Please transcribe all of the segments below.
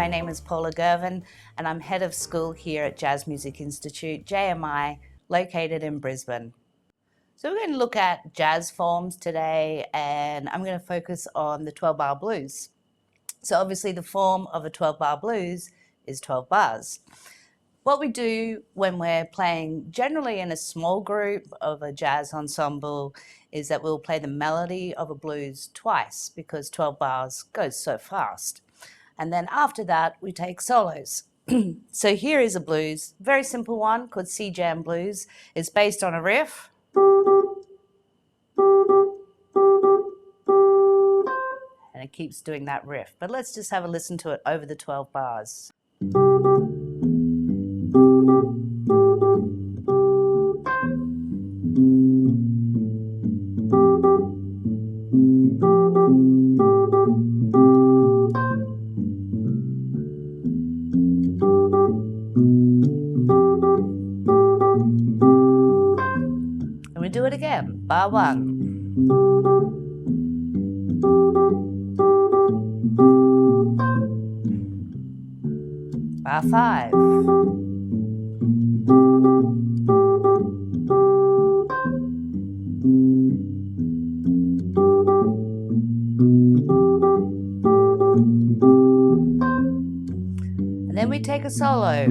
my name is Paula and I'm Head of School here at Jazz Music Institute, JMI, located in Brisbane. So we're going to look at jazz forms today, and I'm going to focus on the 12-bar blues. So obviously the form of a 12-bar blues is 12 bars. What we do when we're playing generally in a small group of a jazz ensemble is that we'll play the melody of a blues twice because 12 bars goes so fast. And then after that, we take solos. So here is a blues, very simple one called C Jam Blues. It's based on a riff. And it keeps doing that riff. But let's just have a listen to it over the 12 bars. And we do it again, bar one. Bar five. And then we take a solo.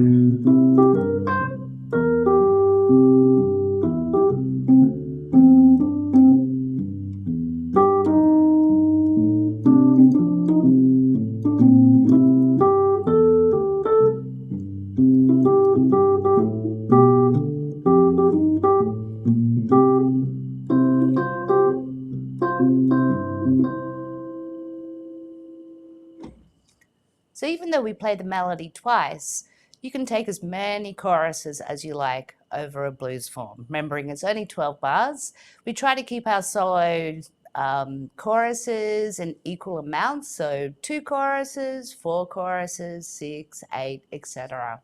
So even though we play the melody twice, you can take as many choruses as you like over a blues form. Remembering it's only 12 bars. We try to keep our solo choruses in equal amounts, so 2 choruses, 4 choruses, 6, 8, etc.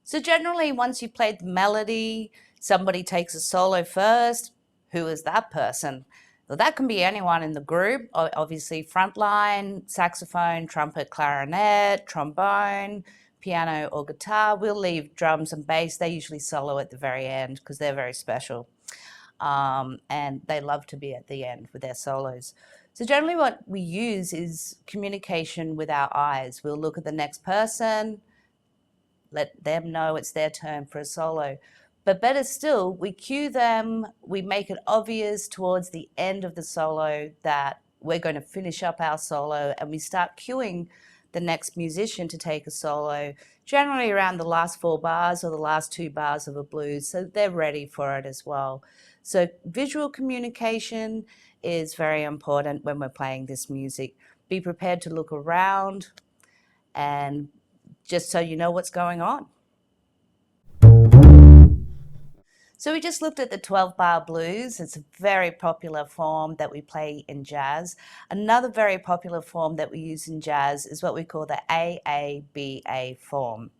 So generally, once you've played the melody, somebody takes a solo first. Who is that person? Well, that can be anyone in the group, obviously frontline, saxophone, trumpet, clarinet, trombone, piano or guitar. We'll leave drums and bass. They usually solo at the very end because they're very special. And they love to be at the end with their solos. So generally what we use is communication with our eyes. We'll look at the next person, let them know it's their turn for a solo. But better still, we cue them, we make it obvious towards the end of the solo that we're going to finish up our solo, and we start cueing the next musician to take a solo, generally around the last 4 bars or the last 2 bars of a blues, so they're ready for it as well. So visual communication is very important when we're playing this music. Be prepared to look around, and just so you know what's going on. So we just looked at the 12-bar blues. It's a very popular form that we play in jazz. Another very popular form that we use in jazz is what we call the AABA form.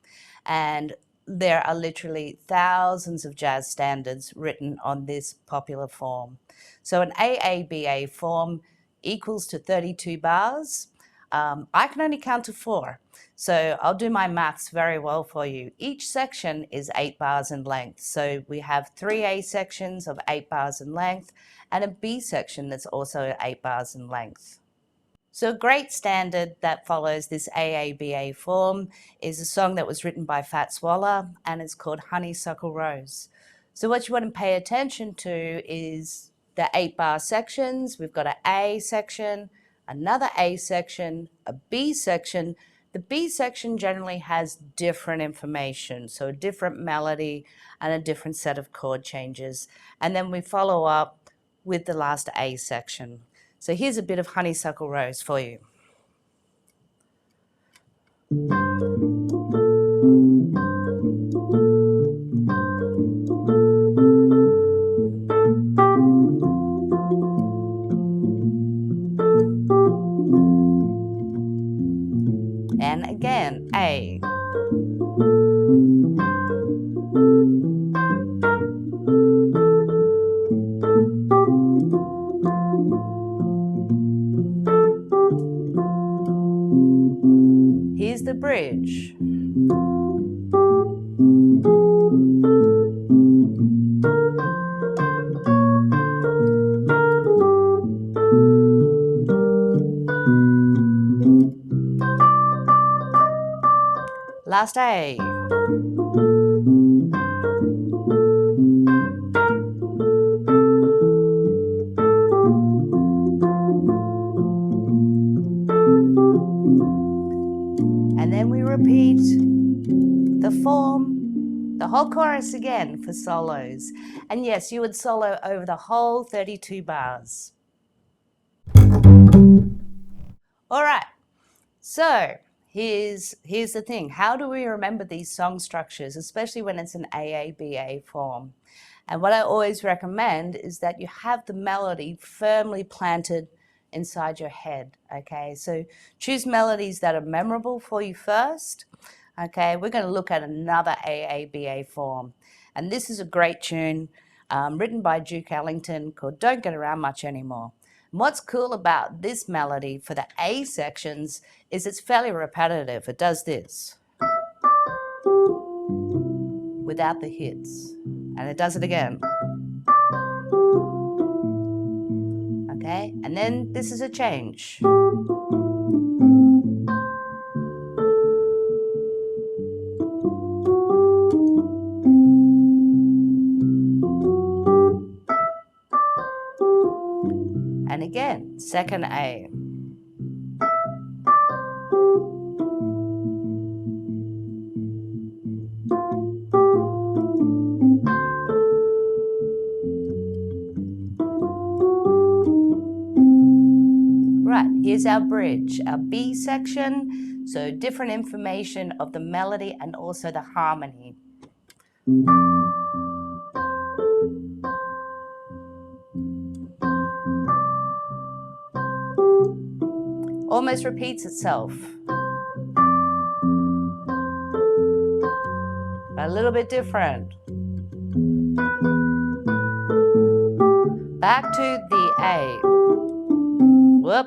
And there are literally thousands of jazz standards written on this popular form. So an AABA form equals to 32 bars. I can only count to 4. So I'll do my maths very well for you. Each section is 8 bars in length. So we have 3 A sections of 8 bars in length and a B section that's also 8 bars in length. So a great standard that follows this AABA form is a song that was written by Fats Waller, and it's called Honeysuckle Rose. So what you want to pay attention to is the 8-bar sections. We've got an A section, another A section, a B section. The B section generally has different information, so a different melody and a different set of chord changes. And then we follow up with the last A section. So here's a bit of Honeysuckle Rose for you. And again, A. Last A. And then we repeat the form, the whole chorus again for solos. And yes, you would solo over the whole 32 bars. All right, so here's the thing. How do we remember these song structures, especially when it's an AABA form? And what I always recommend is that you have the melody firmly planted inside your head, okay? So choose melodies that are memorable for you first, okay? We're going to look at another AABA form. And this is a great tune written by Duke Ellington called Don't Get Around Much Anymore. And what's cool about this melody for the A sections is it's fairly repetitive. It does this without the hits. And it does it again. Okay, and then this is a change. And again, second A. Right, here's our bridge, our B section, so different information of the melody and also the harmony. Almost repeats itself, but a little bit different. Back to the A. Whoop.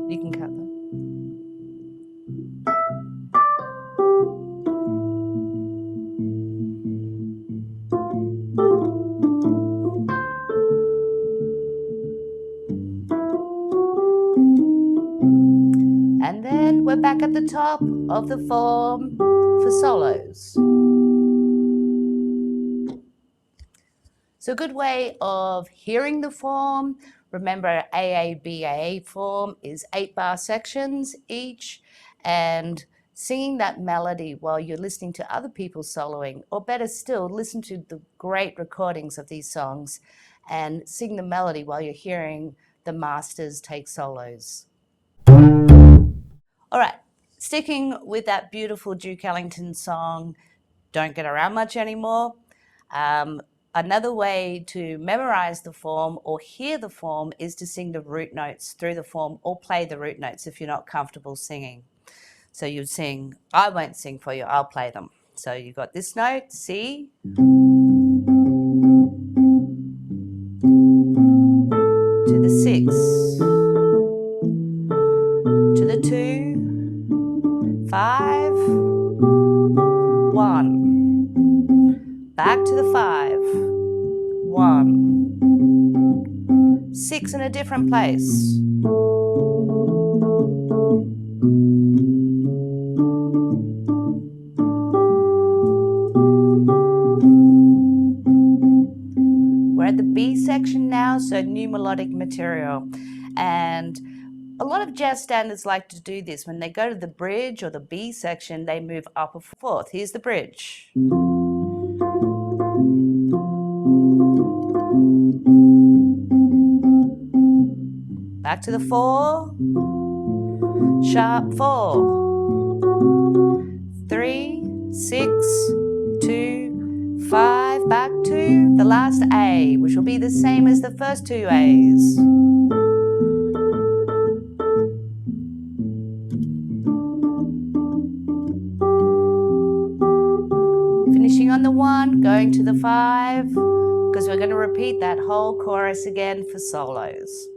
You can cut that. And then we're back at the top of the form for solos. So a good way of hearing the form, remember AABA form is 8-bar sections each, and singing that melody while you're listening to other people soloing, or better still, listen to the great recordings of these songs and sing the melody while you're hearing the masters take solos. All right, sticking with that beautiful Duke Ellington song, Don't Get Around Much Anymore. Another way to memorize the form or hear the form is to sing the root notes through the form or play the root notes if you're not comfortable singing. So you'd sing, I won't sing for you, I'll play them. So you've got this note, C, to the 6, to the 2, 5, 1. Back to the 5, 1, 6 in a different place. We're at the B section now, so new melodic material. And a lot of jazz standards like to do this. When they go to the bridge or the B section, they move up a fourth. Here's the bridge. Back to the 4, sharp 4, 3, 6, 2, 5, back to the last A, which will be the same as the first 2 A's. Finishing on the 1, going to the 5, because we're going to repeat that whole chorus again for solos.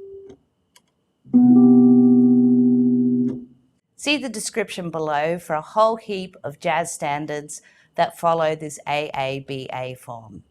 See the description below for a whole heap of jazz standards that follow this AABA form.